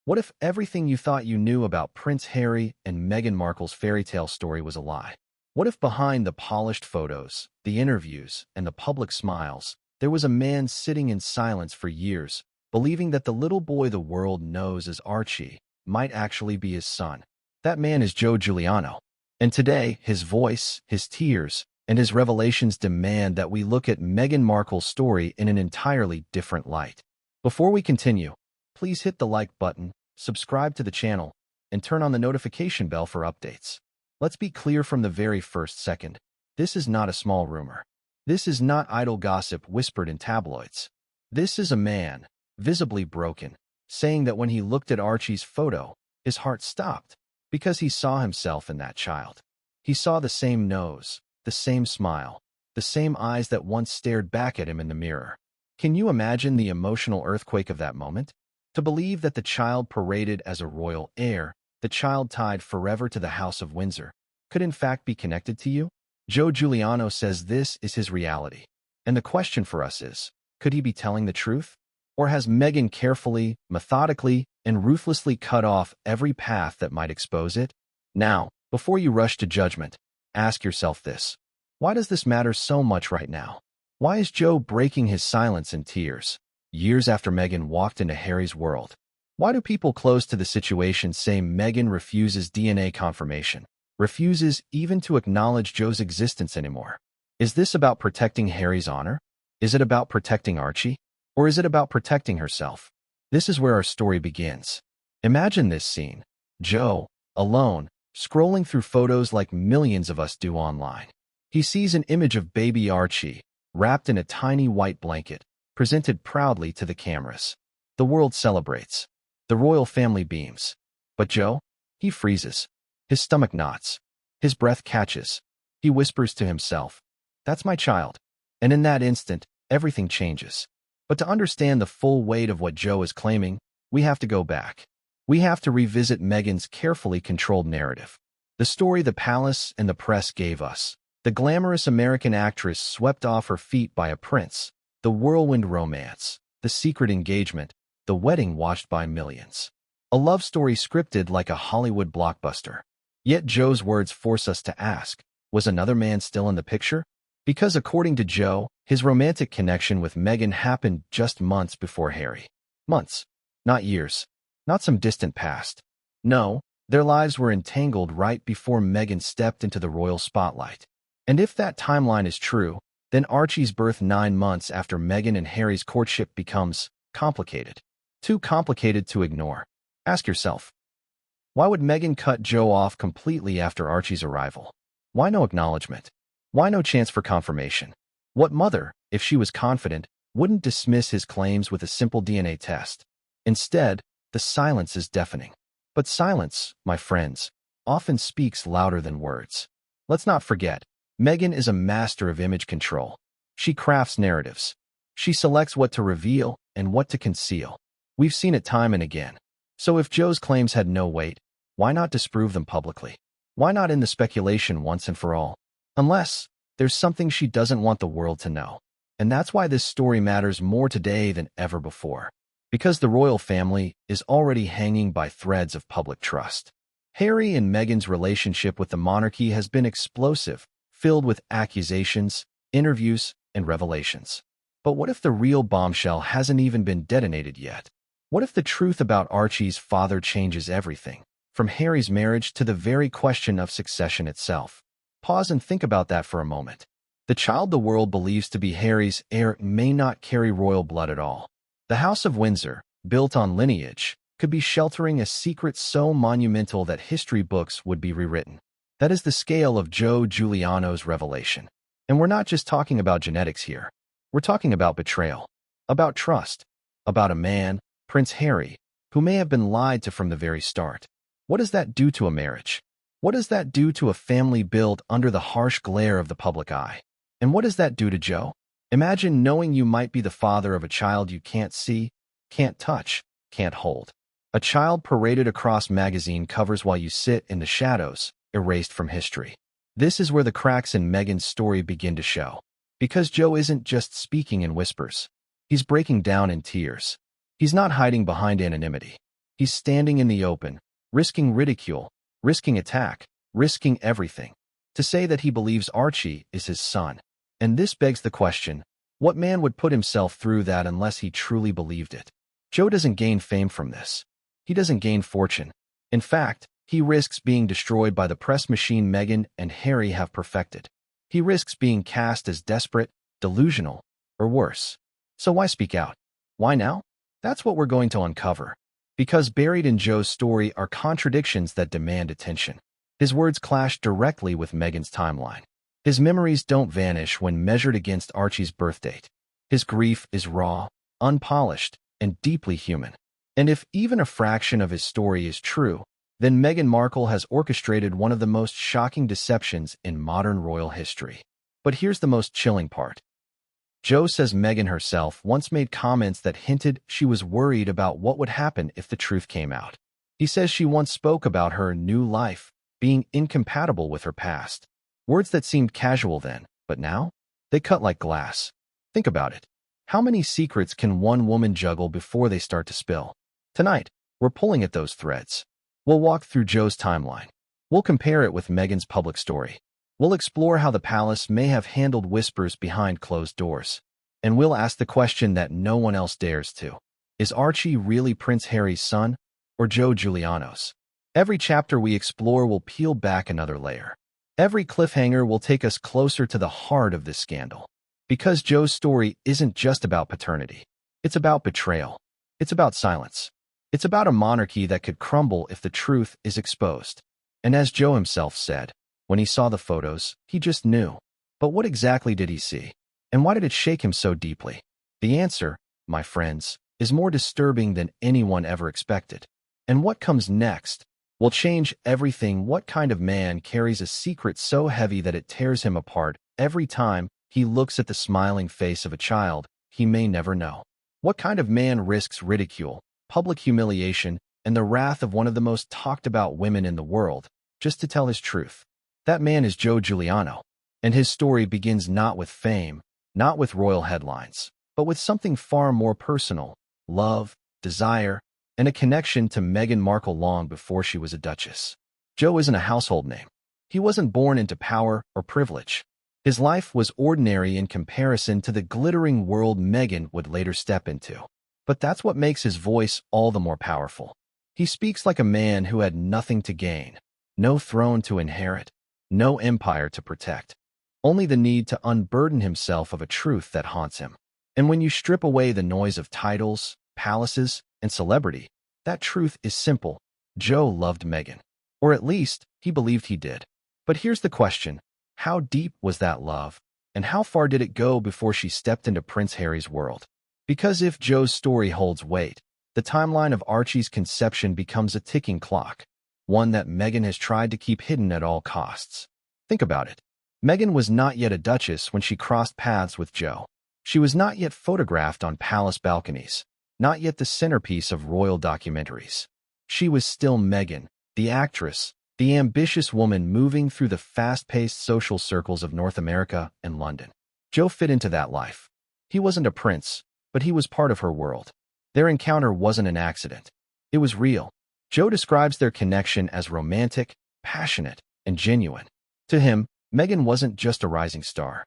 What if everything you thought you knew about Prince Harry and Meghan Markle's fairy tale story was a lie? What if behind the polished photos, the interviews, and the public smiles, there was a man sitting in silence for years, believing that the little boy the world knows as Archie might actually be his son? That man is Joe Giuliano. And today, his voice, his tears, and his revelations demand that we look at Meghan Markle's story in an entirely different light. Before we continue, please hit the like button, subscribe to the channel, and turn on the notification bell for updates. Let's be clear from the very first second. This is not a small rumor. This is not idle gossip whispered in tabloids. This is a man, visibly broken, saying that when he looked at Archie's photo, his heart stopped because he saw himself in that child. He saw the same nose, the same smile, the same eyes that once stared back at him in the mirror. Can you imagine the emotional earthquake of that moment? To believe that the child paraded as a royal heir, the child tied forever to the House of Windsor, could in fact be connected to you? Joe Giuliano says this is his reality. And the question for us is, could he be telling the truth? Or has Meghan carefully, methodically, and ruthlessly cut off every path that might expose it? Now, before you rush to judgment, ask yourself this. Why does this matter so much right now? Why is Joe breaking his silence in tears, years after Meghan walked into Harry's world? Why do people close to the situation say Meghan refuses DNA confirmation, refuses even to acknowledge Joe's existence anymore? Is this about protecting Harry's honor? Is it about protecting Archie? Or is it about protecting herself? This is where our story begins. Imagine this scene. Joe, alone, scrolling through photos like millions of us do online. He sees an image of baby Archie, wrapped in a tiny white blanket, presented proudly to the cameras. The world celebrates. The royal family beams. But Joe? He freezes. His stomach knots. His breath catches. He whispers to himself, "That's my child." And in that instant, everything changes. But to understand the full weight of what Joe is claiming, we have to go back. We have to revisit Meghan's carefully controlled narrative. The story the palace and the press gave us. The glamorous American actress swept off her feet by a prince. The whirlwind romance. The secret engagement. The wedding watched by millions. A love story scripted like a Hollywood blockbuster. Yet Joe's words force us to ask, was another man still in the picture? Because according to Joe, his romantic connection with Meghan happened just months before Harry. Months, not years, not some distant past. No, their lives were entangled right before Meghan stepped into the royal spotlight. And if that timeline is true, then Archie's birth 9 months after Meghan and Harry's courtship becomes complicated. Too complicated to ignore. Ask yourself, why would Meghan cut Joe off completely after Archie's arrival? Why no acknowledgement? Why no chance for confirmation? What mother, if she was confident, wouldn't dismiss his claims with a simple DNA test? Instead, the silence is deafening. But silence, my friends, often speaks louder than words. Let's not forget, Meghan is a master of image control. She crafts narratives. She selects what to reveal and what to conceal. We've seen it time and again. So if Joe's claims had no weight, why not disprove them publicly? Why not end the speculation once and for all? Unless there's something she doesn't want the world to know. And that's why this story matters more today than ever before. Because the royal family is already hanging by threads of public trust. Harry and Meghan's relationship with the monarchy has been explosive, filled with accusations, interviews, and revelations. But what if the real bombshell hasn't even been detonated yet? What if the truth about Archie's father changes everything, from Harry's marriage to the very question of succession itself? Pause and think about that for a moment. The child the world believes to be Harry's heir may not carry royal blood at all. The House of Windsor, built on lineage, could be sheltering a secret so monumental that history books would be rewritten. That is the scale of Joe Giuliano's revelation. And we're not just talking about genetics here. We're talking about betrayal, about trust, about a man, Prince Harry, who may have been lied to from the very start. What does that do to a marriage? What does that do to a family built under the harsh glare of the public eye? And what does that do to Joe? Imagine knowing you might be the father of a child you can't see, can't touch, can't hold. A child paraded across magazine covers while you sit in the shadows, erased from history. This is where the cracks in Meghan's story begin to show. Because Joe isn't just speaking in whispers. He's breaking down in tears. He's not hiding behind anonymity. He's standing in the open, risking ridicule, risking attack, risking everything, to say that he believes Archie is his son. And this begs the question, what man would put himself through that unless he truly believed it? Joe doesn't gain fame from this. He doesn't gain fortune. In fact, he risks being destroyed by the press machine Meghan and Harry have perfected. He risks being cast as desperate, delusional, or worse. So why speak out? Why now? That's what we're going to uncover. Because buried in Joe's story are contradictions that demand attention. His words clash directly with Meghan's timeline. His memories don't vanish when measured against Archie's birth date. His grief is raw, unpolished, and deeply human. And if even a fraction of his story is true, then Meghan Markle has orchestrated one of the most shocking deceptions in modern royal history. But here's the most chilling part. Joe says Meghan herself once made comments that hinted she was worried about what would happen if the truth came out. He says she once spoke about her new life being incompatible with her past. Words that seemed casual then, but now? They cut like glass. Think about it. How many secrets can one woman juggle before they start to spill? Tonight, we're pulling at those threads. We'll walk through Joe's timeline. We'll compare it with Meghan's public story. We'll explore how the palace may have handled whispers behind closed doors. And we'll ask the question that no one else dares to. Is Archie really Prince Harry's son, or Joe Giuliano's? Every chapter we explore will peel back another layer. Every cliffhanger will take us closer to the heart of this scandal. Because Joe's story isn't just about paternity. It's about betrayal. It's about silence. It's about a monarchy that could crumble if the truth is exposed. And as Joe himself said, when he saw the photos, he just knew. But what exactly did he see? And why did it shake him so deeply? The answer, my friends, is more disturbing than anyone ever expected. And what comes next will change everything. What kind of man carries a secret so heavy that it tears him apart every time he looks at the smiling face of a child he may never know? What kind of man risks ridicule, public humiliation, and the wrath of one of the most talked about women in the world, just to tell his truth? That man is Joe Giuliano, and his story begins not with fame, not with royal headlines, but with something far more personal: love, desire, and a connection to Meghan Markle long before she was a duchess. Joe isn't a household name. He wasn't born into power or privilege. His life was ordinary in comparison to the glittering world Meghan would later step into. But that's what makes his voice all the more powerful. He speaks like a man who had nothing to gain, no throne to inherit, no empire to protect, only the need to unburden himself of a truth that haunts him. And when you strip away the noise of titles, palaces, and celebrity, that truth is simple. Joe loved Meghan. Or at least, he believed he did. But here's the question. How deep was that love? And how far did it go before she stepped into Prince Harry's world? Because if Joe's story holds weight, the timeline of Archie's conception becomes a ticking clock, one that Meghan has tried to keep hidden at all costs. Think about it. Meghan was not yet a duchess when she crossed paths with Joe. She was not yet photographed on palace balconies, not yet the centerpiece of royal documentaries. She was still Meghan, the actress, the ambitious woman moving through the fast-paced social circles of North America and London. Joe fit into that life. He wasn't a prince, but he was part of her world. Their encounter wasn't an accident. It was real. Joe describes their connection as romantic, passionate, and genuine. To him, Meghan wasn't just a rising star.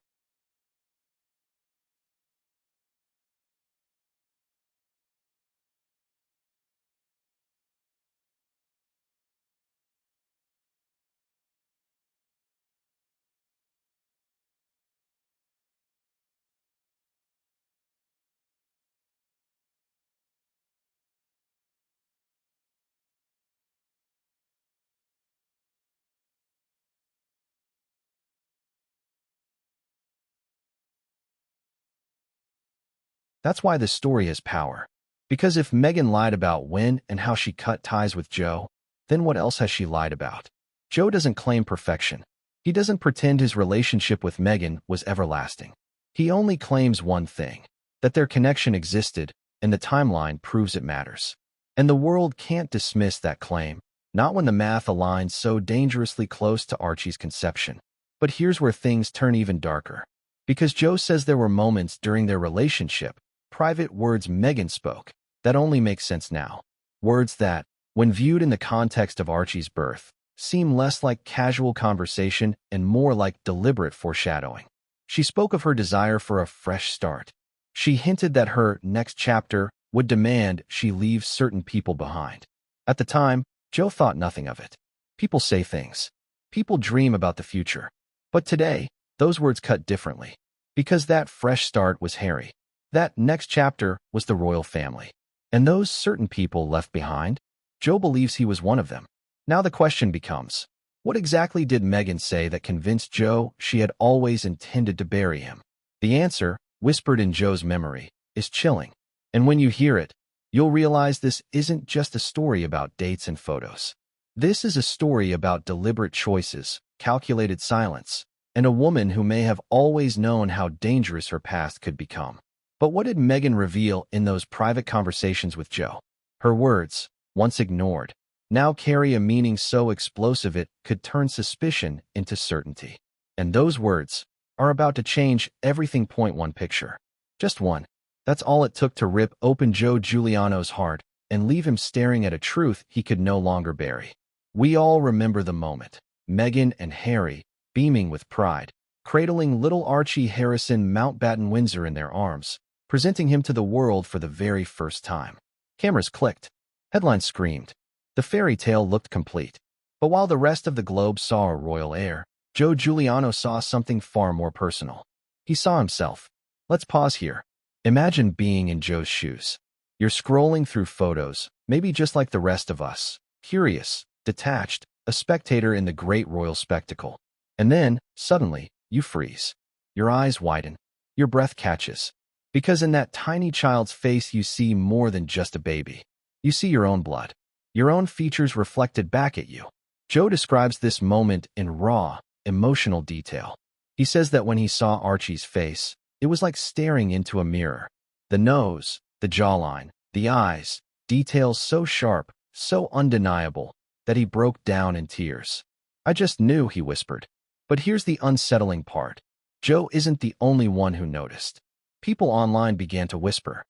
That's why the story has power. Because if Meghan lied about when and how she cut ties with Joe, then what else has she lied about? Joe doesn't claim perfection. He doesn't pretend his relationship with Meghan was everlasting. He only claims one thing: that their connection existed, and the timeline proves it matters. And the world can't dismiss that claim, not when the math aligns so dangerously close to Archie's conception. But here's where things turn even darker. Because Joe says there were moments during their relationship, private words Meghan spoke, that only make sense now. Words that, when viewed in the context of Archie's birth, seem less like casual conversation and more like deliberate foreshadowing. She spoke of her desire for a fresh start. She hinted that her next chapter would demand she leave certain people behind. At the time, Joe thought nothing of it. People say things. People dream about the future. But today, those words cut differently. Because that fresh start was Harry. That next chapter was the royal family. And those certain people left behind, Joe believes he was one of them. Now the question becomes, what exactly did Meghan say that convinced Joe she had always intended to bury him? The answer, whispered in Joe's memory, is chilling. And when you hear it, you'll realize this isn't just a story about dates and photos. This is a story about deliberate choices, calculated silence, and a woman who may have always known how dangerous her past could become. But what did Meghan reveal in those private conversations with Joe? Her words, once ignored, now carry a meaning so explosive it could turn suspicion into certainty. And those words are about to change everything. Point one picture. Just one. That's all it took to rip open Joe Giuliano's heart and leave him staring at a truth he could no longer bury. We all remember the moment. Meghan and Harry, beaming with pride, cradling little Archie Harrison Mountbatten Windsor in their arms, presenting him to the world for the very first time. Cameras clicked. Headlines screamed. The fairy tale looked complete. But while the rest of the globe saw a royal heir, Joe Giuliano saw something far more personal. He saw himself. Let's pause here. Imagine being in Joe's shoes. You're scrolling through photos, maybe just like the rest of us, curious, detached, a spectator in the great royal spectacle. And then, suddenly, you freeze. Your eyes widen. Your breath catches. Because in that tiny child's face you see more than just a baby. You see your own blood. Your own features reflected back at you. Joe describes this moment in raw, emotional detail. He says that when he saw Archie's face, it was like staring into a mirror. The nose, the jawline, the eyes, details so sharp, so undeniable, that he broke down in tears. I just knew, he whispered. But here's the unsettling part. Joe isn't the only one who noticed. People online began to whisper.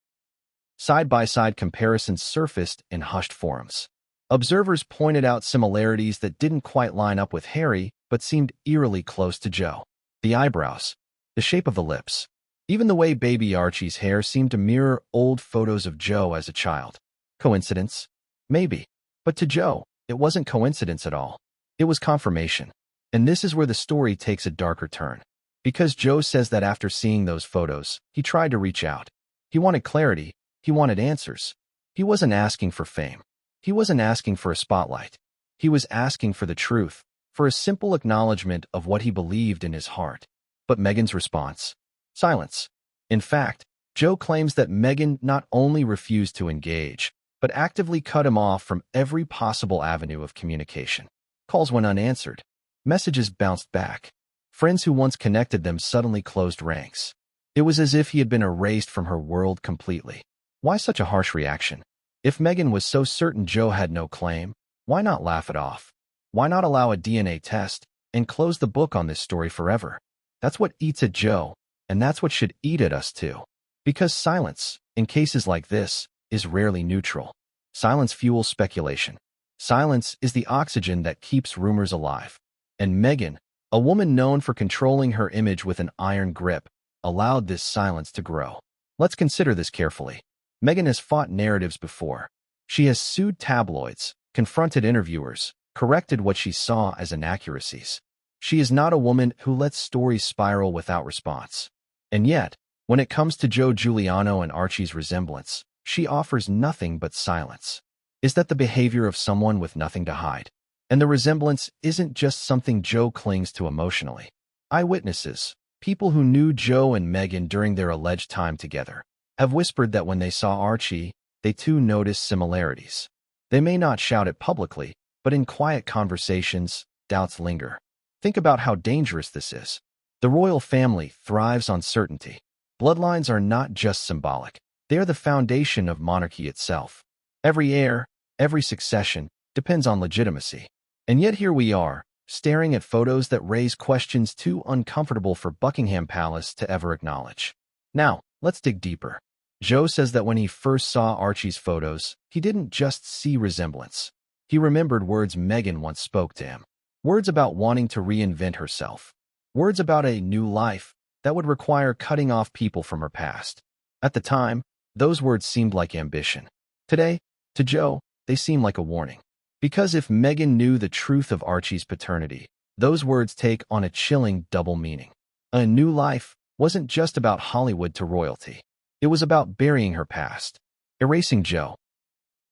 Side-by-side comparisons surfaced in hushed forums. Observers pointed out similarities that didn't quite line up with Harry, but seemed eerily close to Joe. The eyebrows, the shape of the lips, even the way baby Archie's hair seemed to mirror old photos of Joe as a child. Coincidence? Maybe. But to Joe, it wasn't coincidence at all. It was confirmation. And this is where the story takes a darker turn. Because Joe says that after seeing those photos, he tried to reach out. He wanted clarity. He wanted answers. He wasn't asking for fame. He wasn't asking for a spotlight. He was asking for the truth, for a simple acknowledgement of what he believed in his heart. But Meghan's response? Silence. In fact, Joe claims that Meghan not only refused to engage, but actively cut him off from every possible avenue of communication. Calls went unanswered. Messages bounced back. Friends who once connected them suddenly closed ranks. It was as if he had been erased from her world completely. Why such a harsh reaction? If Meghan was so certain Joe had no claim, why not laugh it off? Why not allow a DNA test and close the book on this story forever? That's what eats at Joe, and that's what should eat at us too. Because silence, in cases like this, is rarely neutral. Silence fuels speculation. Silence is the oxygen that keeps rumors alive. And Meghan, a woman known for controlling her image with an iron grip, allowed this silence to grow. Let's consider this carefully. Meghan has fought narratives before. She has sued tabloids, confronted interviewers, corrected what she saw as inaccuracies. She is not a woman who lets stories spiral without response. And yet, when it comes to Joe Giuliano and Archie's resemblance, she offers nothing but silence. Is that the behavior of someone with nothing to hide? And the resemblance isn't just something Joe clings to emotionally. Eyewitnesses, people who knew Joe and Meghan during their alleged time together, have whispered that when they saw Archie, they too noticed similarities. They may not shout it publicly, but in quiet conversations, doubts linger. Think about how dangerous this is. The royal family thrives on certainty. Bloodlines are not just symbolic. They are the foundation of monarchy itself. Every heir, every succession, depends on legitimacy. And yet here we are, staring at photos that raise questions too uncomfortable for Buckingham Palace to ever acknowledge. Now, let's dig deeper. Joe says that when he first saw Archie's photos, he didn't just see resemblance. He remembered words Meghan once spoke to him. Words about wanting to reinvent herself. Words about a new life that would require cutting off people from her past. At the time, those words seemed like ambition. Today, to Joe, they seem like a warning. Because if Meghan knew the truth of Archie's paternity, those words take on a chilling double meaning. A new life wasn't just about Hollywood to royalty. It was about burying her past, erasing Joe,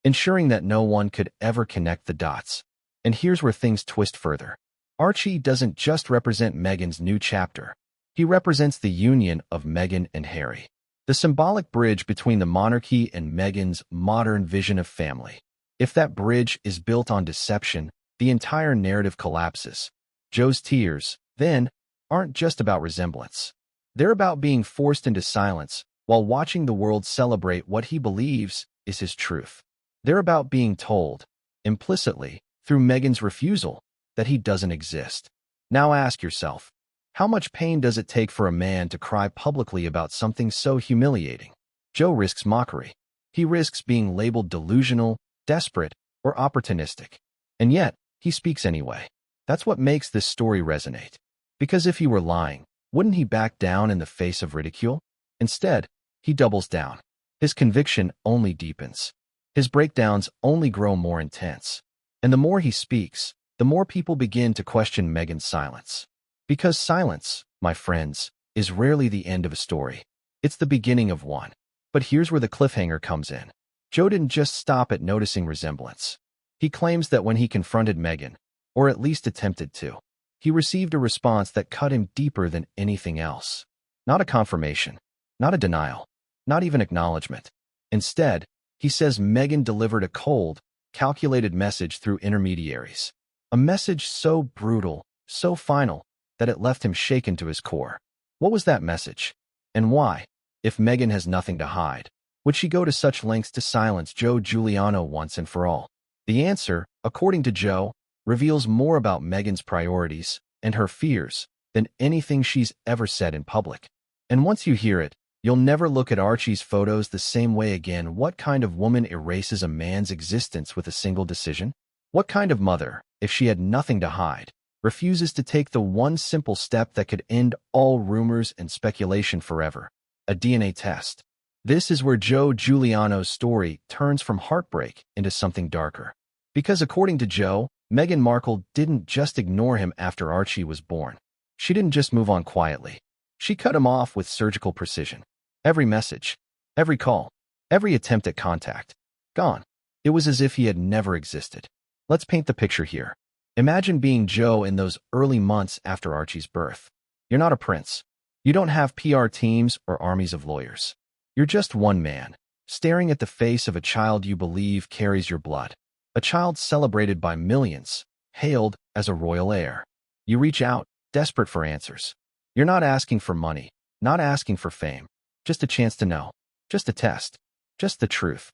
ensuring that no one could ever connect the dots. And here's where things twist further. Archie doesn't just represent Meghan's new chapter. He represents the union of Meghan and Harry, the symbolic bridge between the monarchy and Meghan's modern vision of family. If that bridge is built on deception, the entire narrative collapses. Joe's tears, then, aren't just about resemblance. They're about being forced into silence while watching the world celebrate what he believes is his truth. They're about being told, implicitly, through Meghan's refusal, that he doesn't exist. Now ask yourself, how much pain does it take for a man to cry publicly about something so humiliating? Joe risks mockery. He risks being labeled delusional, desperate, or opportunistic. And yet, he speaks anyway. That's what makes this story resonate. Because if he were lying, wouldn't he back down in the face of ridicule? Instead, he doubles down. His conviction only deepens. His breakdowns only grow more intense. And the more he speaks, the more people begin to question Meghan's silence. Because silence, my friends, is rarely the end of a story. It's the beginning of one. But here's where the cliffhanger comes in. Joe didn't just stop at noticing resemblance. He claims that when he confronted Meghan, or at least attempted to, he received a response that cut him deeper than anything else. Not a confirmation, not a denial, not even acknowledgement. Instead, he says Meghan delivered a cold, calculated message through intermediaries. A message so brutal, so final, that it left him shaken to his core. What was that message? And why? If Meghan has nothing to hide, would she go to such lengths to silence Joe Giuliano once and for all? The answer, according to Joe, reveals more about Meghan's priorities and her fears than anything she's ever said in public. And once you hear it, you'll never look at Archie's photos the same way again. What kind of woman erases a man's existence with a single decision? What kind of mother, if she had nothing to hide, refuses to take the one simple step that could end all rumors and speculation forever? A DNA test. This is where Joe Giuliano's story turns from heartbreak into something darker. Because according to Joe, Meghan Markle didn't just ignore him after Archie was born. She didn't just move on quietly. She cut him off with surgical precision. Every message, every call, every attempt at contact, gone. It was as if he had never existed. Let's paint the picture here. Imagine being Joe in those early months after Archie's birth. You're not a prince. You don't have PR teams or armies of lawyers. You're just one man, staring at the face of a child you believe carries your blood. A child celebrated by millions, hailed as a royal heir. You reach out, desperate for answers. You're not asking for money, not asking for fame, just a chance to know, just a test, just the truth.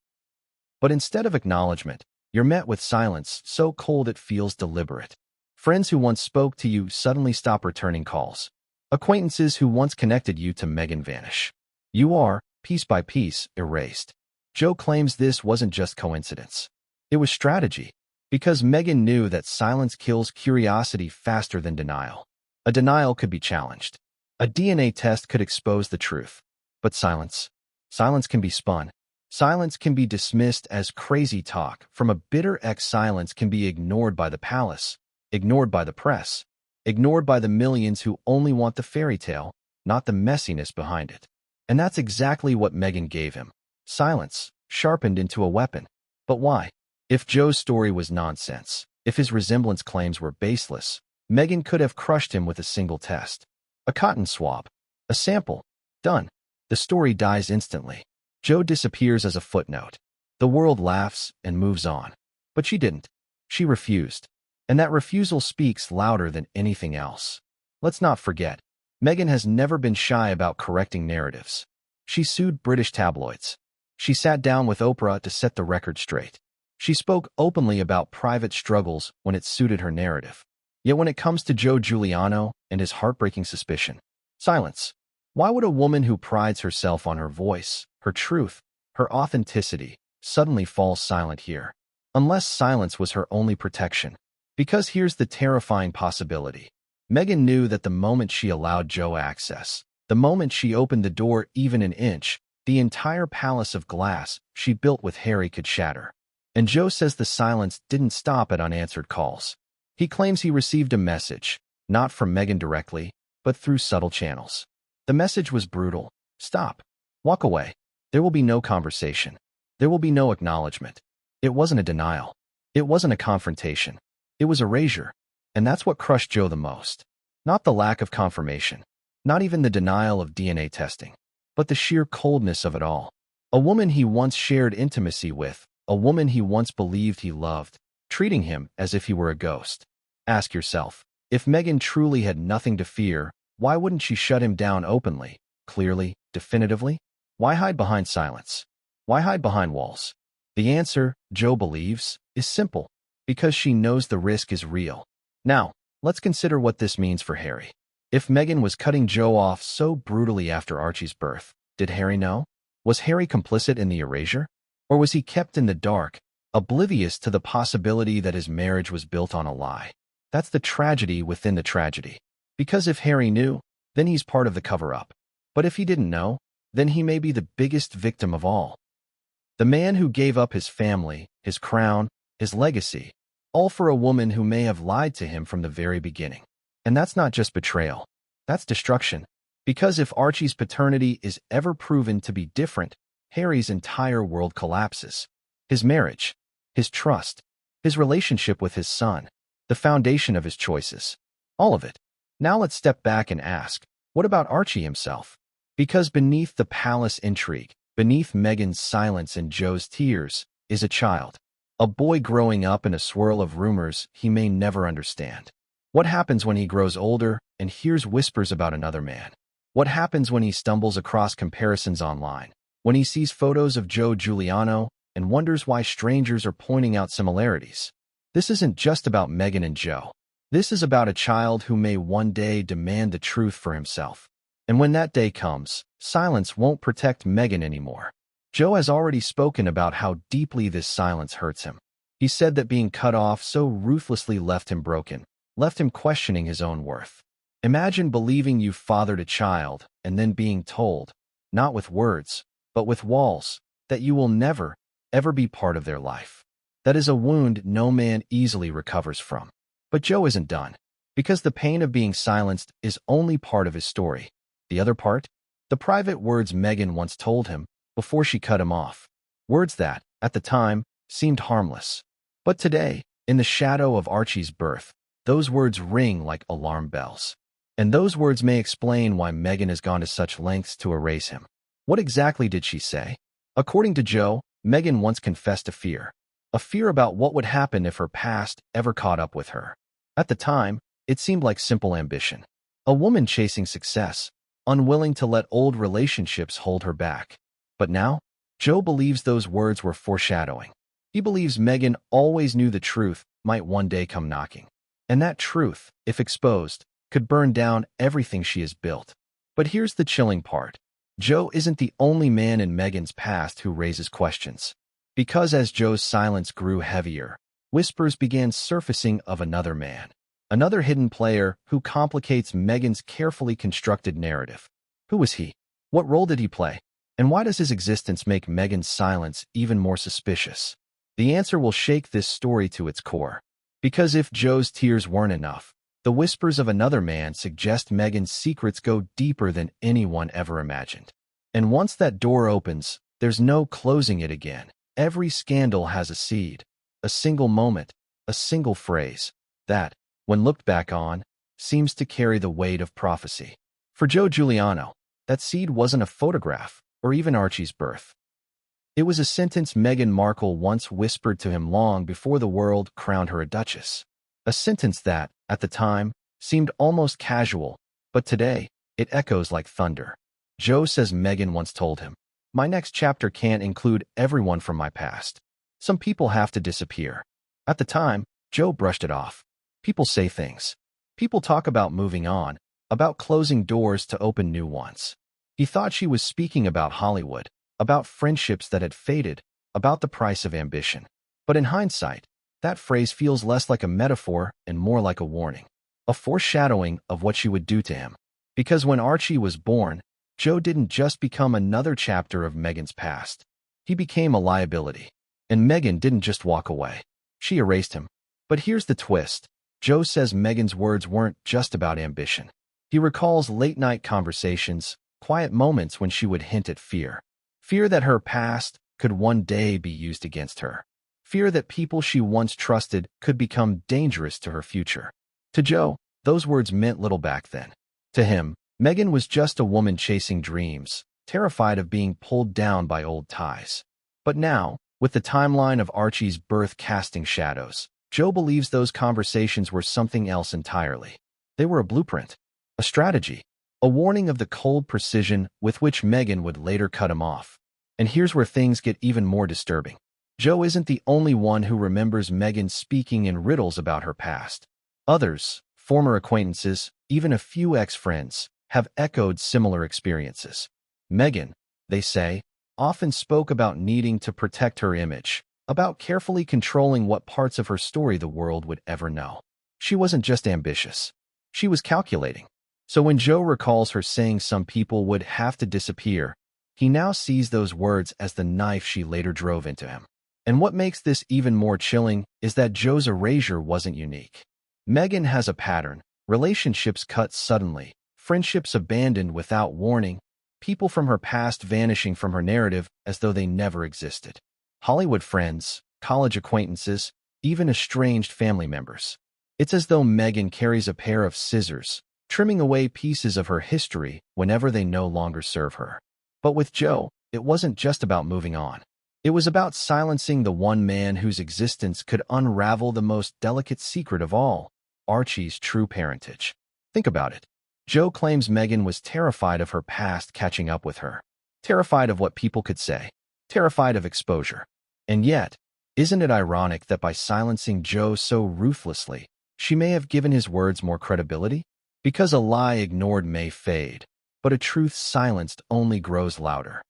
But instead of acknowledgement, you're met with silence so cold it feels deliberate. Friends who once spoke to you suddenly stop returning calls. Acquaintances who once connected you to Meghan vanish. You are, piece by piece, erased. Joe claims this wasn't just coincidence. It was strategy, because Meghan knew that silence kills curiosity faster than denial. A denial could be challenged. A DNA test could expose the truth. But silence can be spun. Silence can be dismissed as crazy talk. From a bitter ex, silence can be ignored by the palace, ignored by the press, ignored by the millions who only want the fairy tale, not the messiness behind it. And that's exactly what Meghan gave him. Silence, sharpened into a weapon. But why? If Joe's story was nonsense, if his resemblance claims were baseless, Meghan could have crushed him with a single test. A cotton swab. A sample. Done. The story dies instantly. Joe disappears as a footnote. The world laughs and moves on. But she didn't. She refused. And that refusal speaks louder than anything else. Let's not forget, Meghan has never been shy about correcting narratives. She sued British tabloids. She sat down with Oprah to set the record straight. She spoke openly about private struggles when it suited her narrative. Yet when it comes to Joe Giuliano and his heartbreaking suspicion, silence. Why would a woman who prides herself on her voice, her truth, her authenticity, suddenly falls silent here. Unless silence was her only protection. Because here's the terrifying possibility. Meghan knew that the moment she allowed Joe access, the moment she opened the door even an inch, the entire palace of glass she built with Harry could shatter. And Joe says the silence didn't stop at unanswered calls. He claims he received a message, not from Meghan directly, but through subtle channels. The message was brutal. Stop. Walk away. There will be no conversation. There will be no acknowledgement. It wasn't a denial. It wasn't a confrontation. It was erasure. And that's what crushed Joe the most. Not the lack of confirmation. Not even the denial of DNA testing. But the sheer coldness of it all. A woman he once shared intimacy with, a woman he once believed he loved, treating him as if he were a ghost. Ask yourself, if Meghan truly had nothing to fear, why wouldn't she shut him down openly, clearly, definitively? Why hide behind silence? Why hide behind walls? The answer, Joe believes, is simple. Because she knows the risk is real. Now, let's consider what this means for Harry. If Meghan was cutting Joe off so brutally after Archie's birth, did Harry know? Was Harry complicit in the erasure? Or was he kept in the dark, oblivious to the possibility that his marriage was built on a lie? That's the tragedy within the tragedy. Because if Harry knew, then he's part of the cover-up. But if he didn't know, then he may be the biggest victim of all. The man who gave up his family, his crown, his legacy, all for a woman who may have lied to him from the very beginning. And that's not just betrayal. That's destruction. Because if Archie's paternity is ever proven to be different, Harry's entire world collapses. His marriage, his trust, his relationship with his son, the foundation of his choices. All of it. Now let's step back and ask, what about Archie himself? Because beneath the palace intrigue, beneath Meghan's silence and Joe's tears, is a child. A boy growing up in a swirl of rumors he may never understand. What happens when he grows older and hears whispers about another man? What happens when he stumbles across comparisons online? When he sees photos of Giuliano and wonders why strangers are pointing out similarities? This isn't just about Meghan and Joe. This is about a child who may one day demand the truth for himself. And when that day comes, silence won't protect Meghan anymore. Joe has already spoken about how deeply this silence hurts him. He said that being cut off so ruthlessly left him broken, left him questioning his own worth. Imagine believing you fathered a child and then being told, not with words, but with walls, that you will never, ever be part of their life. That is a wound no man easily recovers from. But Joe isn't done, because the pain of being silenced is only part of his story. The other part? The private words Meghan once told him before she cut him off. Words that, at the time, seemed harmless. But today, in the shadow of Archie's birth, those words ring like alarm bells. And those words may explain why Meghan has gone to such lengths to erase him. What exactly did she say? According to Joe, Meghan once confessed a fear about what would happen if her past ever caught up with her. At the time, it seemed like simple ambition. A woman chasing success, unwilling to let old relationships hold her back. But now, Joe believes those words were foreshadowing. He believes Meghan always knew the truth might one day come knocking. And that truth, if exposed, could burn down everything she has built. But here's the chilling part. Joe isn't the only man in Meghan's past who raises questions. Because as Joe's silence grew heavier, whispers began surfacing of another man. Another hidden player who complicates Meghan's carefully constructed narrative. Who was he? What role did he play? And why does his existence make Meghan's silence even more suspicious? The answer will shake this story to its core. Because if Joe's tears weren't enough, the whispers of another man suggest Meghan's secrets go deeper than anyone ever imagined. And once that door opens, there's no closing it again. Every scandal has a seed, a single moment, a single phrase, that, when looked back on, seems to carry the weight of prophecy. For Giuliano, that seed wasn't a photograph, or even Archie's birth. It was a sentence Meghan Markle once whispered to him long before the world crowned her a duchess. A sentence that, at the time, seemed almost casual, but today, it echoes like thunder. Joe says Meghan once told him, "My next chapter can't include everyone from my past. Some people have to disappear." At the time, Joe brushed it off. People say things. People talk about moving on, about closing doors to open new ones. He thought she was speaking about Hollywood, about friendships that had faded, about the price of ambition. But in hindsight, that phrase feels less like a metaphor and more like a warning, a foreshadowing of what she would do to him. Because when Archie was born, Joe didn't just become another chapter of Meghan's past. He became a liability. And Meghan didn't just walk away. She erased him. But here's the twist. Joe says Meghan's words weren't just about ambition. He recalls late-night conversations, quiet moments when she would hint at fear. Fear that her past could one day be used against her. Fear that people she once trusted could become dangerous to her future. To Joe, those words meant little back then. To him, Meghan was just a woman chasing dreams, terrified of being pulled down by old ties. But now, with the timeline of Archie's birth casting shadows, Joe believes those conversations were something else entirely. They were a blueprint, a strategy, a warning of the cold precision with which Meghan would later cut him off. And here's where things get even more disturbing. Joe isn't the only one who remembers Meghan speaking in riddles about her past. Others, former acquaintances, even a few ex-friends, have echoed similar experiences. Meghan, they say, often spoke about needing to protect her image, about carefully controlling what parts of her story the world would ever know. She wasn't just ambitious. She was calculating. So when Joe recalls her saying some people would have to disappear, he now sees those words as the knife she later drove into him. And what makes this even more chilling is that Joe's erasure wasn't unique. Meghan has a pattern: relationships cut suddenly, friendships abandoned without warning, people from her past vanishing from her narrative as though they never existed. Hollywood friends, college acquaintances, even estranged family members. It's as though Meghan carries a pair of scissors, trimming away pieces of her history whenever they no longer serve her. But with Joe, it wasn't just about moving on. It was about silencing the one man whose existence could unravel the most delicate secret of all, Archie's true parentage. Think about it. Joe claims Meghan was terrified of her past catching up with her, terrified of what people could say, terrified of exposure. And yet, isn't it ironic that by silencing Joe so ruthlessly, she may have given his words more credibility? Because a lie ignored may fade, but a truth silenced only grows louder.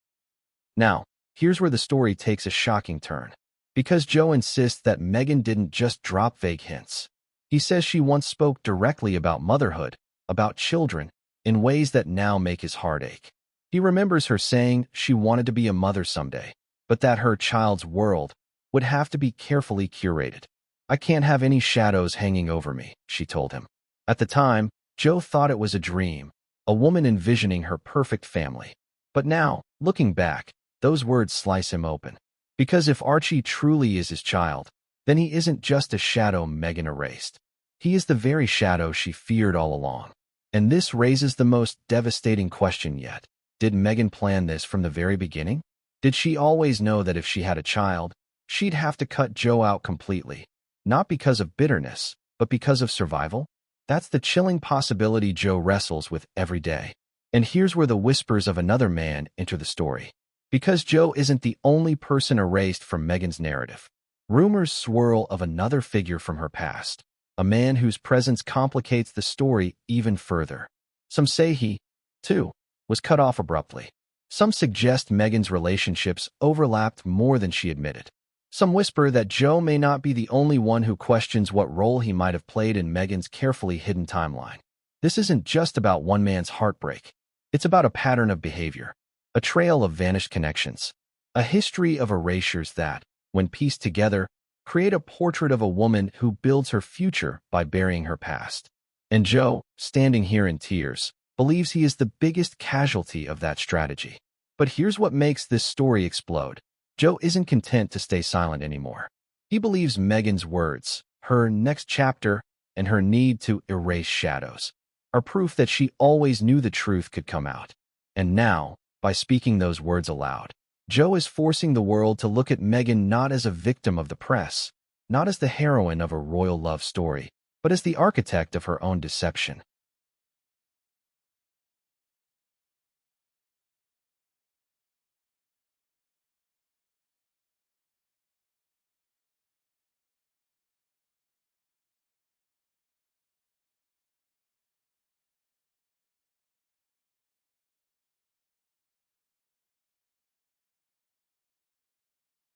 Now, here's where the story takes a shocking turn. Because Joe insists that Meghan didn't just drop vague hints. He says she once spoke directly about motherhood, about children, in ways that now make his heart ache. He remembers her saying she wanted to be a mother someday, but that her child's world would have to be carefully curated. "I can't have any shadows hanging over me," she told him. At the time, Joe thought it was a dream, a woman envisioning her perfect family. But now, looking back, those words slice him open. Because if Archie truly is his child, then he isn't just a shadow Meghan erased. He is the very shadow she feared all along. And this raises the most devastating question yet. Did Meghan plan this from the very beginning? Did she always know that if she had a child, she'd have to cut Joe out completely? Not because of bitterness, but because of survival? That's the chilling possibility Joe wrestles with every day. And here's where the whispers of another man enter the story. Because Joe isn't the only person erased from Meghan's narrative. Rumors swirl of another figure from her past, a man whose presence complicates the story even further. Some say he, too, was cut off abruptly. Some suggest Meghan's relationships overlapped more than she admitted. Some whisper that Joe may not be the only one who questions what role he might have played in Meghan's carefully hidden timeline. This isn't just about one man's heartbreak. It's about a pattern of behavior, a trail of vanished connections, a history of erasures that, when pieced together, create a portrait of a woman who builds her future by burying her past. And Joe, standing here in tears, believes he is the biggest casualty of that strategy. But here's what makes this story explode. Joe isn't content to stay silent anymore. He believes Meghan's words, her next chapter, and her need to erase shadows are proof that she always knew the truth could come out. And now, by speaking those words aloud, Joe is forcing the world to look at Meghan not as a victim of the press, not as the heroine of a royal love story, but as the architect of her own deception.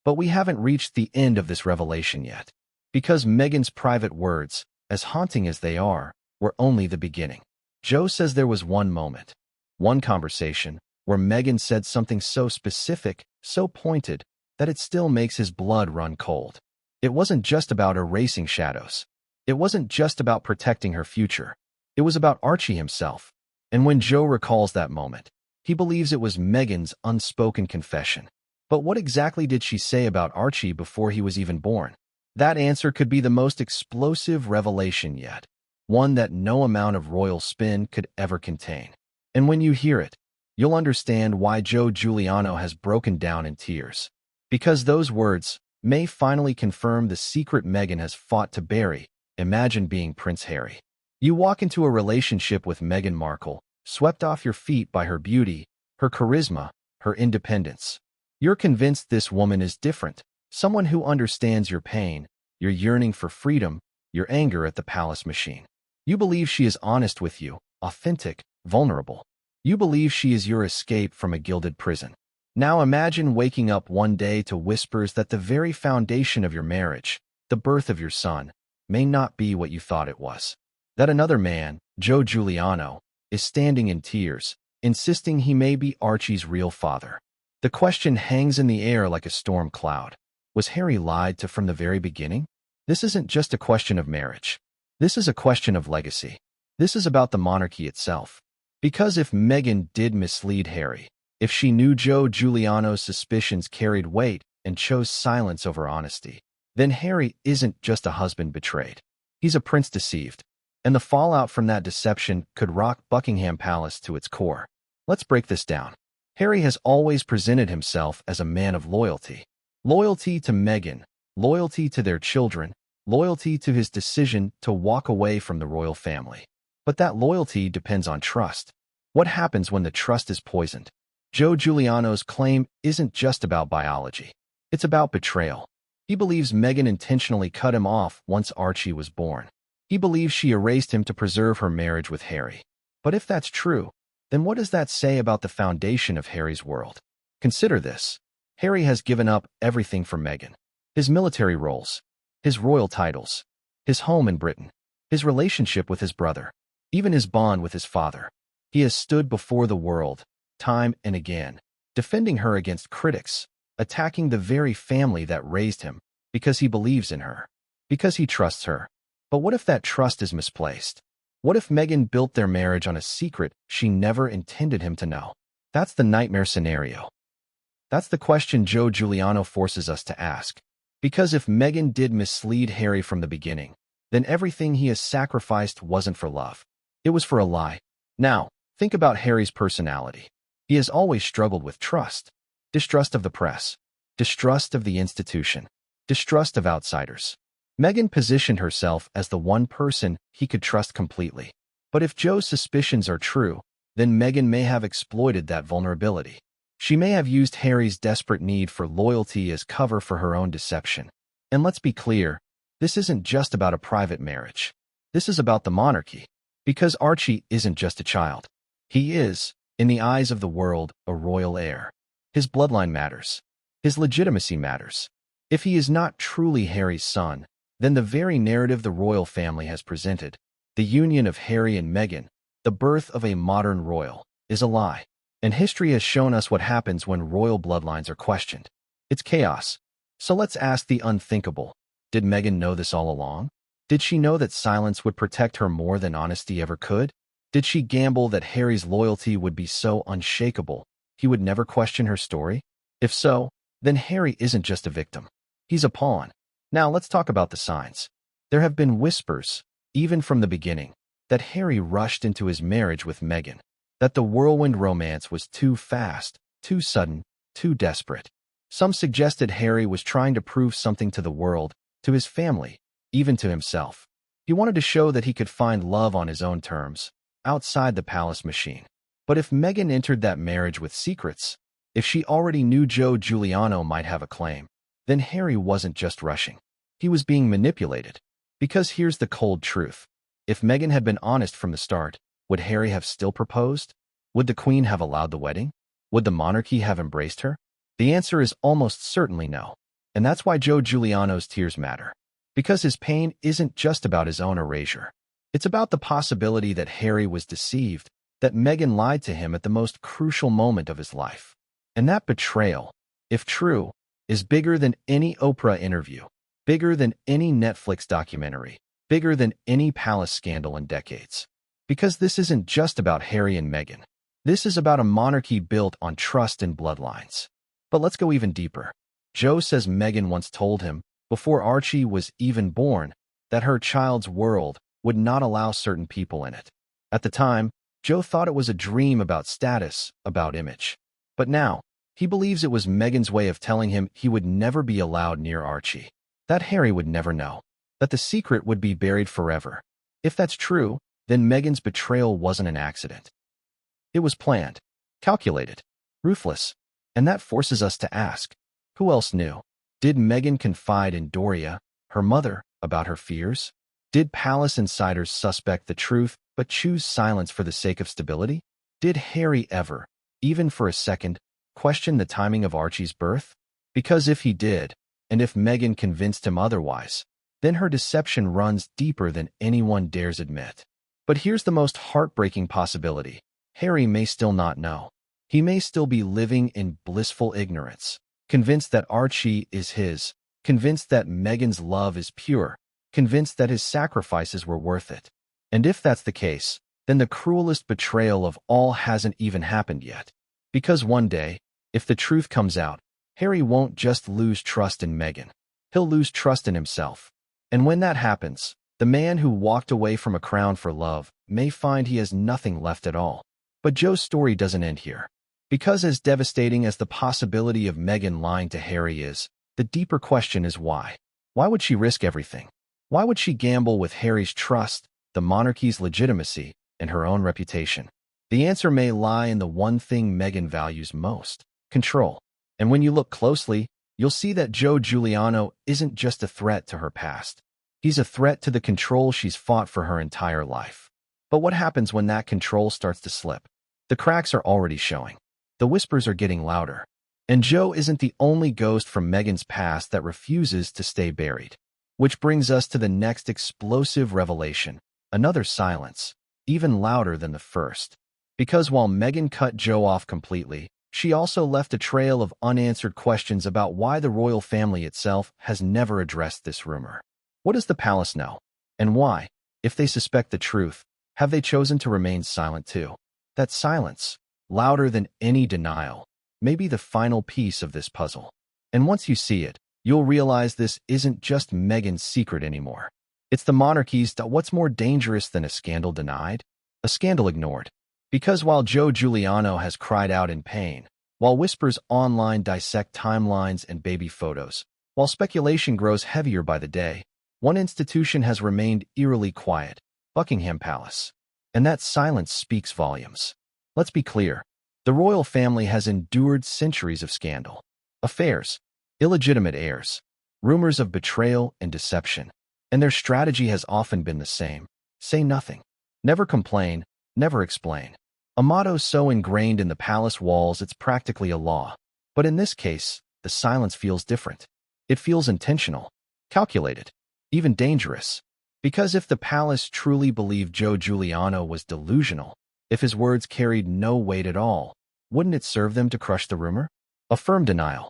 But we haven't reached the end of this revelation yet. Because Meghan's private words, as haunting as they are, were only the beginning. Joe says there was one moment, one conversation, where Meghan said something so specific, so pointed, that it still makes his blood run cold. It wasn't just about erasing shadows. It wasn't just about protecting her future. It was about Archie himself. And when Joe recalls that moment, he believes it was Meghan's unspoken confession. But what exactly did she say about Archie before he was even born? That answer could be the most explosive revelation yet, one that no amount of royal spin could ever contain. And when you hear it, you'll understand why Joe Giuliano has broken down in tears. Because those words may finally confirm the secret Meghan has fought to bury. Imagine being Prince Harry. You walk into a relationship with Meghan Markle, swept off your feet by her beauty, her charisma, her independence. You're convinced this woman is different, someone who understands your pain, your yearning for freedom, your anger at the palace machine. You believe she is honest with you, authentic, vulnerable. You believe she is your escape from a gilded prison. Now imagine waking up one day to whispers that the very foundation of your marriage, the birth of your son, may not be what you thought it was. That another man, Joe Giuliano, is standing in tears, insisting he may be Archie's real father. The question hangs in the air like a storm cloud. Was Harry lied to from the very beginning? This isn't just a question of marriage. This is a question of legacy. This is about the monarchy itself. Because if Meghan did mislead Harry, if she knew Joe Giuliano's suspicions carried weight and chose silence over honesty, then Harry isn't just a husband betrayed. He's a prince deceived. And the fallout from that deception could rock Buckingham Palace to its core. Let's break this down. Harry has always presented himself as a man of loyalty. Loyalty to Meghan, loyalty to their children, loyalty to his decision to walk away from the royal family. But that loyalty depends on trust. What happens when the trust is poisoned? Joe Giuliano's claim isn't just about biology. It's about betrayal. He believes Meghan intentionally cut him off once Archie was born. He believes she erased him to preserve her marriage with Harry. But if that's true, then what does that say about the foundation of Harry's world? Consider this. Harry has given up everything for Meghan. His military roles, his royal titles, his home in Britain, his relationship with his brother, even his bond with his father. He has stood before the world, time and again, defending her against critics, attacking the very family that raised him, because he believes in her, because he trusts her. But what if that trust is misplaced? What if Meghan built their marriage on a secret she never intended him to know? That's the nightmare scenario. That's the question Joe Giuliano forces us to ask. Because if Meghan did mislead Harry from the beginning, then everything he has sacrificed wasn't for love. It was for a lie. Now, think about Harry's personality. He has always struggled with trust. Distrust of the press, distrust of the institution, distrust of outsiders. Meghan positioned herself as the one person he could trust completely. But if Joe's suspicions are true, then Meghan may have exploited that vulnerability. She may have used Harry's desperate need for loyalty as cover for her own deception. And let's be clear, this isn't just about a private marriage. This is about the monarchy. Because Archie isn't just a child. He is, in the eyes of the world, a royal heir. His bloodline matters. His legitimacy matters. If he is not truly Harry's son, then the very narrative the royal family has presented, the union of Harry and Meghan, the birth of a modern royal, is a lie. And history has shown us what happens when royal bloodlines are questioned. It's chaos. So let's ask the unthinkable. Did Meghan know this all along? Did she know that silence would protect her more than honesty ever could? Did she gamble that Harry's loyalty would be so unshakable he would never question her story? If so, then Harry isn't just a victim. He's a pawn. Now let's talk about the signs. There have been whispers, even from the beginning, that Harry rushed into his marriage with Meghan, that the whirlwind romance was too fast, too sudden, too desperate. Some suggested Harry was trying to prove something to the world, to his family, even to himself. He wanted to show that he could find love on his own terms, outside the palace machine. But if Meghan entered that marriage with secrets, if she already knew Joe Giuliano might have a claim, then Harry wasn't just rushing. He was being manipulated. Because here's the cold truth. If Meghan had been honest from the start, would Harry have still proposed? Would the Queen have allowed the wedding? Would the monarchy have embraced her? The answer is almost certainly no. And that's why Joe Giuliano's tears matter. Because his pain isn't just about his own erasure. It's about the possibility that Harry was deceived, that Meghan lied to him at the most crucial moment of his life. And that betrayal, if true, is bigger than any Oprah interview, bigger than any Netflix documentary, bigger than any palace scandal in decades. Because this isn't just about Harry and Meghan. This is about a monarchy built on trust and bloodlines. But let's go even deeper. Joe says Meghan once told him, before Archie was even born, that her child's world would not allow certain people in it. At the time, Joe thought it was a dream about status, about image. But now, he believes it was Meghan's way of telling him he would never be allowed near Archie. That Harry would never know. That the secret would be buried forever. If that's true, then Meghan's betrayal wasn't an accident. It was planned, calculated, ruthless. And that forces us to ask, who else knew? Did Meghan confide in Doria, her mother, about her fears? Did palace insiders suspect the truth but choose silence for the sake of stability? Did Harry ever, even for a second, question the timing of Archie's birth? Because if he did, and if Meghan convinced him otherwise, then her deception runs deeper than anyone dares admit. But here's the most heartbreaking possibility. Harry may still not know. He may still be living in blissful ignorance, convinced that Archie is his, convinced that Meghan's love is pure, convinced that his sacrifices were worth it. And if that's the case, then the cruelest betrayal of all hasn't even happened yet. Because one day, if the truth comes out, Harry won't just lose trust in Meghan. He'll lose trust in himself. And when that happens, the man who walked away from a crown for love may find he has nothing left at all. But Joe's story doesn't end here. Because as devastating as the possibility of Meghan lying to Harry is, the deeper question is why. Why would she risk everything? Why would she gamble with Harry's trust, the monarchy's legitimacy, and her own reputation? The answer may lie in the one thing Meghan values most: control. And when you look closely, you'll see that Joe Giuliano isn't just a threat to her past. He's a threat to the control she's fought for her entire life. But what happens when that control starts to slip? The cracks are already showing. The whispers are getting louder. And Joe isn't the only ghost from Meghan's past that refuses to stay buried. Which brings us to the next explosive revelation. Another silence, even louder than the first. Because while Meghan cut Joe off completely, she also left a trail of unanswered questions about why the royal family itself has never addressed this rumor. What does the palace know? And why, if they suspect the truth, have they chosen to remain silent too? That silence, louder than any denial, may be the final piece of this puzzle. And once you see it, you'll realize this isn't just Meghan's secret anymore. It's the monarchy's. What's more dangerous than a scandal denied? A scandal ignored. Because while Joe Giuliano has cried out in pain, while whispers online dissect timelines and baby photos, while speculation grows heavier by the day, one institution has remained eerily quiet: Buckingham Palace. And that silence speaks volumes. Let's be clear. The royal family has endured centuries of scandal, affairs, illegitimate heirs, rumors of betrayal and deception. And their strategy has often been the same: say nothing. Never complain, never explain. A motto so ingrained in the palace walls it's practically a law. But in this case, the silence feels different. It feels intentional, calculated, even dangerous. Because if the palace truly believed Joe Giuliano was delusional, if his words carried no weight at all, wouldn't it serve them to crush the rumor? A firm denial.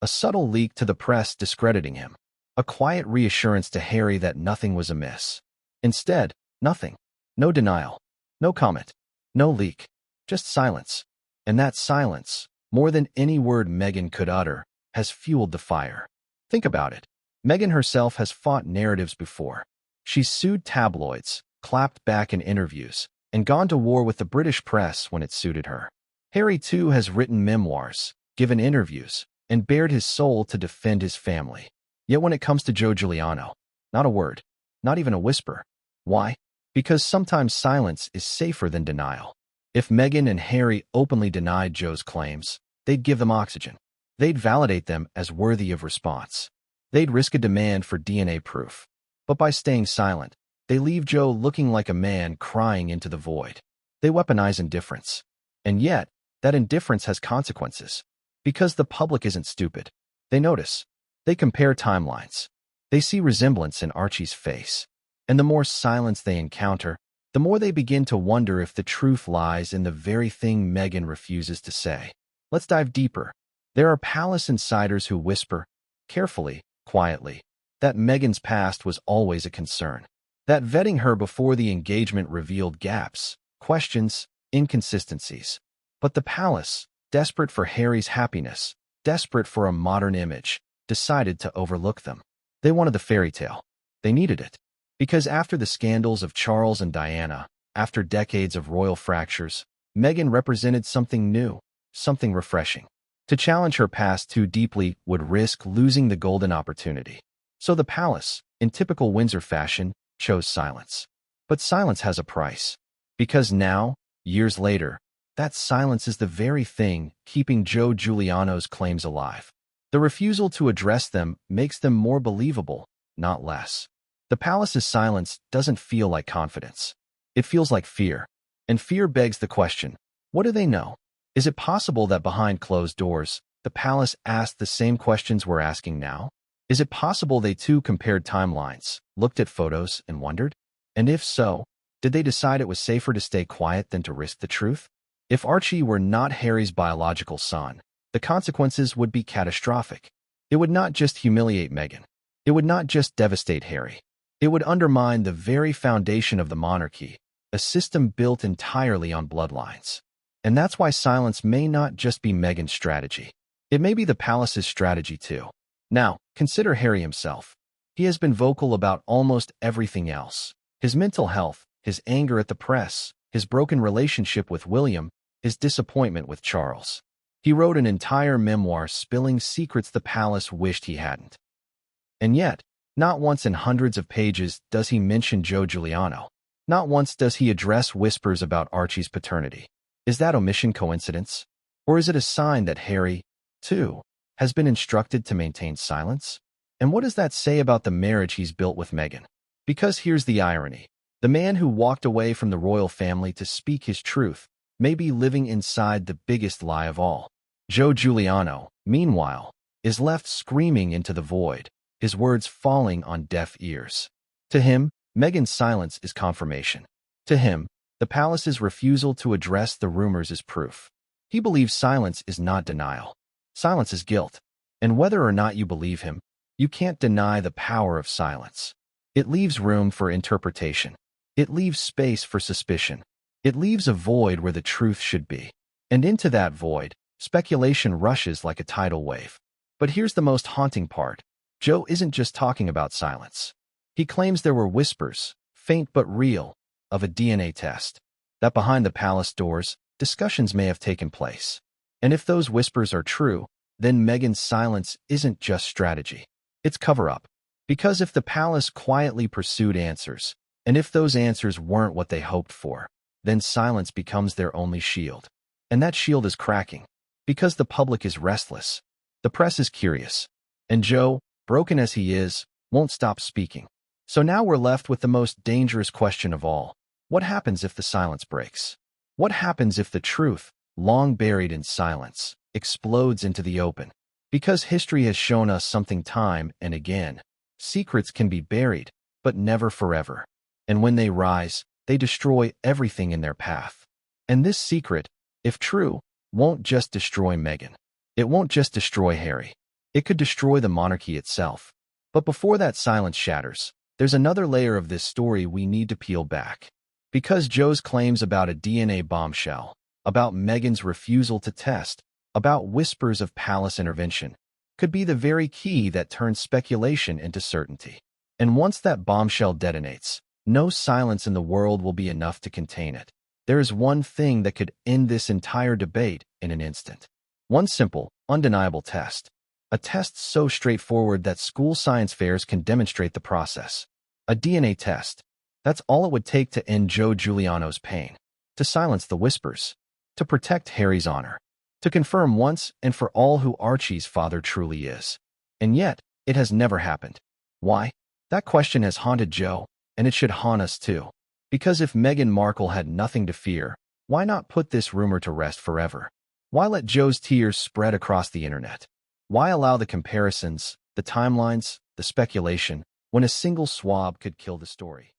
A subtle leak to the press discrediting him. A quiet reassurance to Harry that nothing was amiss. Instead, nothing. No denial. No comment. No leak. Just silence. And that silence, more than any word Meghan could utter, has fueled the fire. Think about it. Meghan herself has fought narratives before. She's sued tabloids, clapped back in interviews, and gone to war with the British press when it suited her. Harry, too, has written memoirs, given interviews, and bared his soul to defend his family. Yet when it comes to Joe Giuliano, not a word, not even a whisper. Why? Because sometimes silence is safer than denial. If Meghan and Harry openly denied Joe's claims, they'd give them oxygen. They'd validate them as worthy of response. They'd risk a demand for DNA proof. But by staying silent, they leave Joe looking like a man crying into the void. They weaponize indifference. And yet, that indifference has consequences. Because the public isn't stupid. They notice. They compare timelines. They see resemblance in Archie's face. And the more silence they encounter, the more they begin to wonder if the truth lies in the very thing Meghan refuses to say. Let's dive deeper. There are palace insiders who whisper, carefully, quietly, that Meghan's past was always a concern. That vetting her before the engagement revealed gaps, questions, inconsistencies. But the palace, desperate for Harry's happiness, desperate for a modern image, decided to overlook them. They wanted the fairy tale. They needed it. Because after the scandals of Charles and Diana, after decades of royal fractures, Meghan represented something new, something refreshing. To challenge her past too deeply would risk losing the golden opportunity. So the palace, in typical Windsor fashion, chose silence. But silence has a price. Because now, years later, that silence is the very thing keeping Joe Giuliano's claims alive. The refusal to address them makes them more believable, not less. The palace's silence doesn't feel like confidence. It feels like fear. And fear begs the question, what do they know? Is it possible that behind closed doors, the palace asked the same questions we're asking now? Is it possible they too compared timelines, looked at photos, and wondered? And if so, did they decide it was safer to stay quiet than to risk the truth? If Archie were not Harry's biological son, the consequences would be catastrophic. It would not just humiliate Meghan. It would not just devastate Harry. It would undermine the very foundation of the monarchy, a system built entirely on bloodlines. And that's why silence may not just be Meghan's strategy. It may be the palace's strategy too. Now, consider Harry himself. He has been vocal about almost everything else. His mental health, his anger at the press, his broken relationship with William, his disappointment with Charles. He wrote an entire memoir spilling secrets the palace wished he hadn't. And yet, not once in hundreds of pages does he mention Joe Giuliano. Not once does he address whispers about Archie's paternity. Is that omission coincidence? Or is it a sign that Harry, too, has been instructed to maintain silence? And what does that say about the marriage he's built with Meghan? Because here's the irony. The man who walked away from the royal family to speak his truth may be living inside the biggest lie of all. Joe Giuliano, meanwhile, is left screaming into the void, his words falling on deaf ears. To him, Meghan's silence is confirmation. To him, the palace's refusal to address the rumors is proof. He believes silence is not denial. Silence is guilt. And whether or not you believe him, you can't deny the power of silence. It leaves room for interpretation. It leaves space for suspicion. It leaves a void where the truth should be. And into that void, speculation rushes like a tidal wave. But here's the most haunting part. Joe isn't just talking about silence. He claims there were whispers, faint but real, of a DNA test. That behind the palace doors, discussions may have taken place. And if those whispers are true, then Meghan's silence isn't just strategy. It's cover-up. Because if the palace quietly pursued answers, and if those answers weren't what they hoped for, then silence becomes their only shield. And that shield is cracking. Because the public is restless. The press is curious. And Joe, broken as he is, won't stop speaking. So now we're left with the most dangerous question of all. What happens if the silence breaks? What happens if the truth, long buried in silence, explodes into the open? Because history has shown us something time and again. Secrets can be buried, but never forever. And when they rise, they destroy everything in their path. And this secret, if true, won't just destroy Meghan. It won't just destroy Harry. It could destroy the monarchy itself. But before that silence shatters, there's another layer of this story we need to peel back. Because Joe's claims about a DNA bombshell, about Meghan's refusal to test, about whispers of palace intervention, could be the very key that turns speculation into certainty. And once that bombshell detonates, no silence in the world will be enough to contain it. There is one thing that could end this entire debate in an instant. One simple, undeniable test. A test so straightforward that school science fairs can demonstrate the process. A DNA test. That's all it would take to end Joe Giuliano's pain. To silence the whispers. To protect Harry's honor. To confirm once and for all who Archie's father truly is. And yet, it has never happened. Why? That question has haunted Joe, and it should haunt us too. Because if Meghan Markle had nothing to fear, why not put this rumor to rest forever? Why let Joe's tears spread across the internet? Why allow the comparisons, The timelines, the speculation, when a single swab could kill the story.